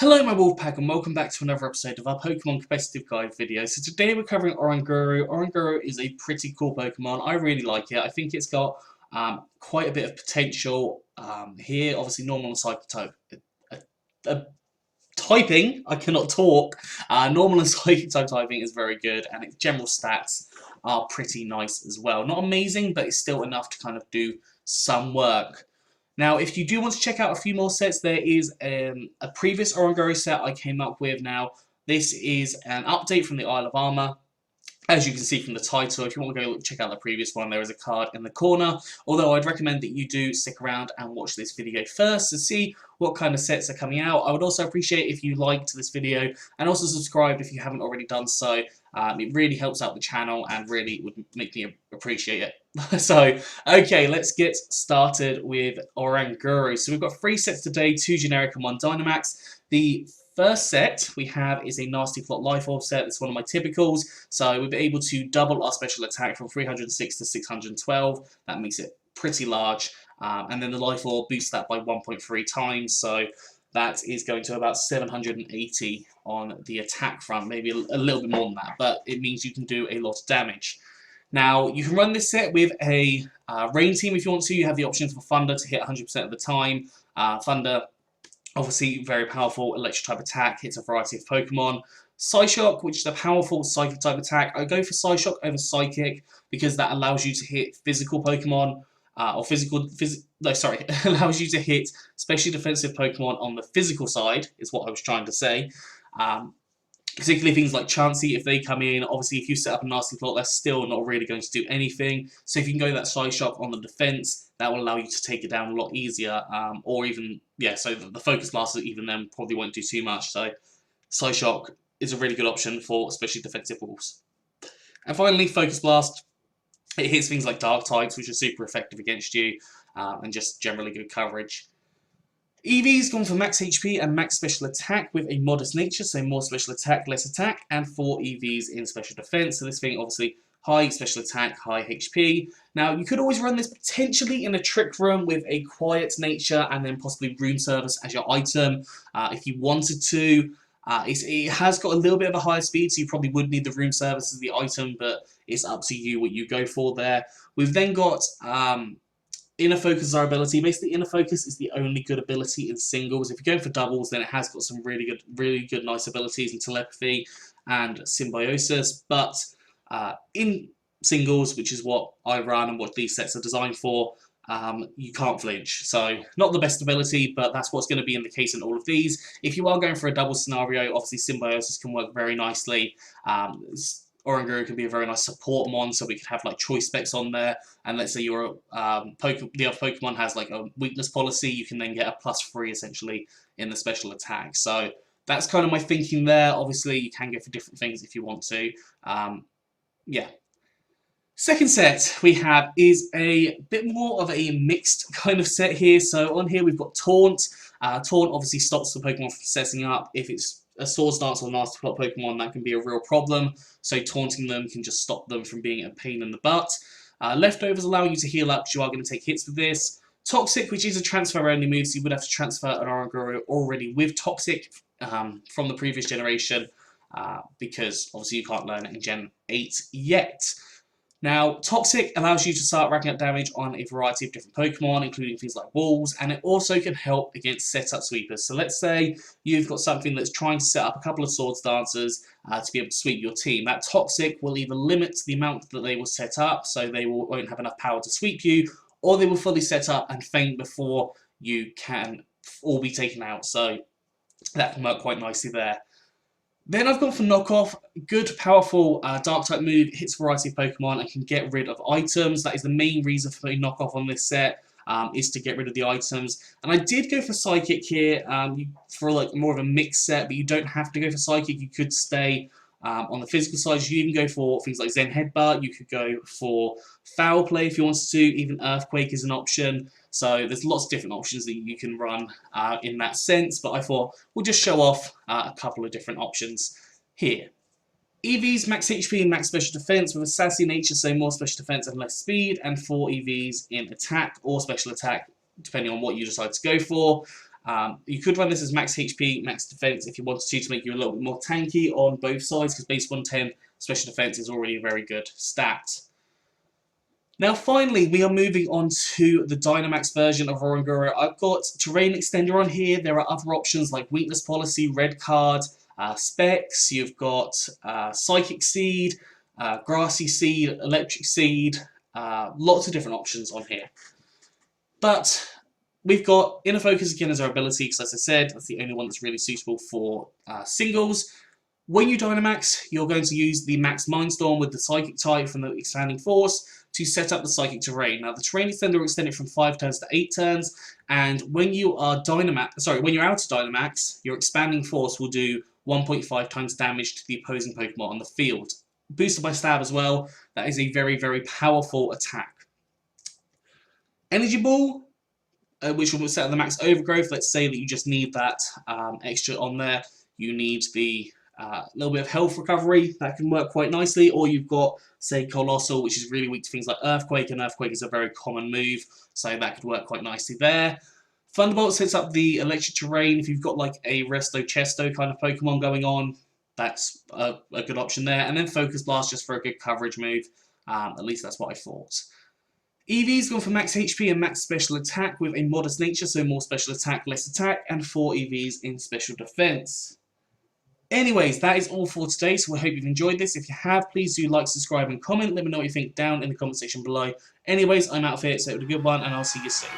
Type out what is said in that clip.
Hello my Wolfpack and welcome back to another episode of our Pokemon Competitive Guide video. So today we're covering Oranguru. Oranguru is a pretty cool Pokemon. I really like it. I think it's got quite a bit of potential here. Obviously normal and Psychic type. Typing, I cannot talk. Normal and Psychic type typing is very good and its general stats are pretty nice as well. Not amazing, but it's still enough to kind of do some work. Now, if you do want to check out a few more sets, there is a previous Oranguru set I came up with. Now, this is an update from the Isle of Armor. As you can see from the title, if you want to go check out the previous one, there is a card in the corner. Although I'd recommend that you do stick around and watch this video first to see what kind of sets are coming out. I would also appreciate if you liked this video and also subscribe if you haven't already done so. It really helps out the channel and really would make me appreciate it. So, okay, let's get started with Oranguru. So we've got 3 sets today, 2 generic and 1 Dynamax. The first set we have is a Nasty Plot Life Orb set. It's one of my typicals. So we'll be able to double our special attack from 306 to 612. That makes it pretty large. And then the Life Orb boosts that by 1.3 times. So that is going to about 780 on the attack front. Maybe a little bit more than that. But it means you can do a lot of damage. Now, you can run this set with a Rain Team if you want to. You have the option for Thunder to hit 100% of the time. Thunder, obviously, very powerful electric type attack, hits a variety of Pokemon. Psyshock, which is a powerful psychic type attack. I go for Psyshock over Psychic because that allows you to hit physical Pokemon, allows you to hit specially defensive Pokemon on the physical side, is what I was trying to say. Particularly things like Chansey, if they come in, obviously if you set up a Nasty Plot, they're still not really going to do anything. So if you can go that Psyshock on the defense, that will allow you to take it down a lot easier. Or even, yeah, so the Focus Blast even then probably won't do too much. So Psyshock is a really good option for especially defensive wolves. And finally, Focus Blast. It hits things like Dark types, which are super effective against you, and just generally good coverage. Eevee's gone for max HP and max special attack with a modest nature, so more special attack, less attack, and 4 EVs in special defense. So this thing, obviously, high special attack, high HP. Now, you could always run this potentially in a trick room with a quiet nature and then possibly room service as your item if you wanted to. It has got a little bit of a higher speed, so you probably would need the room service as the item, but it's up to you what you go for there. We've then got Inner Focus is our ability. Basically, Inner Focus is the only good ability in singles. If you're going for doubles, then it has got some really good, nice abilities in Telepathy and Symbiosis. But in singles, which is what I run and what these sets are designed for, you can't flinch. So, not the best ability, but that's what's going to be in the case in all of these. If you are going for a double scenario, obviously Symbiosis can work very nicely. Oranguru can be a very nice support mon, so we could have like choice specs on there. And let's say your the other Pokemon has like a weakness policy, you can then get a +3 essentially in the special attack. So that's kind of my thinking there. Obviously, you can go for different things if you want to. Yeah. Second set we have is a bit more of a mixed kind of set here. So on here we've got Taunt. Taunt obviously stops the Pokemon from setting up. If it's a Swords Dance or Nasty Plot Pokemon, that can be a real problem. So taunting them can just stop them from being a pain in the butt. Leftovers allow you to heal up because you are going to take hits with this. Toxic, which is a transfer only move, so you would have to transfer an Oranguru already with Toxic from the previous generation because obviously you can't learn it in Gen 8 yet. Now, Toxic allows you to start racking up damage on a variety of different Pokemon, including things like wolves, and it also can help against setup sweepers. So let's say you've got something that's trying to set up a couple of Swords Dancers to be able to sweep your team. That Toxic will either limit the amount that they will set up, so they won't have enough power to sweep you, or they will fully set up and faint before you can all be taken out. So that can work quite nicely there. Then I've gone for Knockoff. Good, powerful Dark-type move, hits a variety of Pokemon and can get rid of items. That is the main reason for putting Knockoff on this set, is to get rid of the items. And I did go for Psychic here for like more of a mixed set, but you don't have to go for Psychic. You could stay on the physical side. You can even go for things like Zen Headbutt. You could go for Foul Play if you wanted to. Even Earthquake is an option. So there's lots of different options that you can run in that sense, but I thought we'll just show off a couple of different options here. EVs, max HP and max special defense with a sassy nature, so more special defense and less speed, and 4 EVs in attack or special attack, depending on what you decide to go for. You could run this as max HP, max defense if you wanted to make you a little bit more tanky on both sides, because base 110 special defense is already a very good stat. Now finally, we are moving on to the Dynamax version of Oranguru. I've got Terrain Extender on here. There are other options like Weakness Policy, Red Card, Specs. You've got Psychic Seed, Grassy Seed, Electric Seed. Lots of different options on here. But we've got Inner Focus again as our ability, because as I said, that's the only one that's really suitable for singles. When you Dynamax, you're going to use the Max Mindstorm with the Psychic type from the Expanding Force to set up the Psychic Terrain. Now, the Terrain Extender will extend it from 5 turns to 8 turns, and when you are when you're out of Dynamax, your Expanding Force will do 1.5 times damage to the opposing Pokemon on the field. Boosted by Stab as well, that is a very, very powerful attack. Energy Ball, which will set up the Max Overgrowth. Let's say that you just need that extra on there. You need the little bit of health recovery, that can work quite nicely, or you've got, say, Colossal, which is really weak to things like Earthquake, and Earthquake is a very common move, so that could work quite nicely there. Thunderbolt sets up the electric terrain. If you've got like a Resto Chesto kind of Pokemon going on, that's a good option there. And then Focus Blast just for a good coverage move. At least that's what I thought. EV's gone for max HP and max special attack with a modest nature, so more special attack, less attack, and 4 EVs in special defense. Anyways, that is all for today, so I hope you've enjoyed this. If you have, please do like, subscribe, and comment. Let me know what you think down in the comment section below. Anyways, I'm out of here, so have a good one, and I'll see you soon.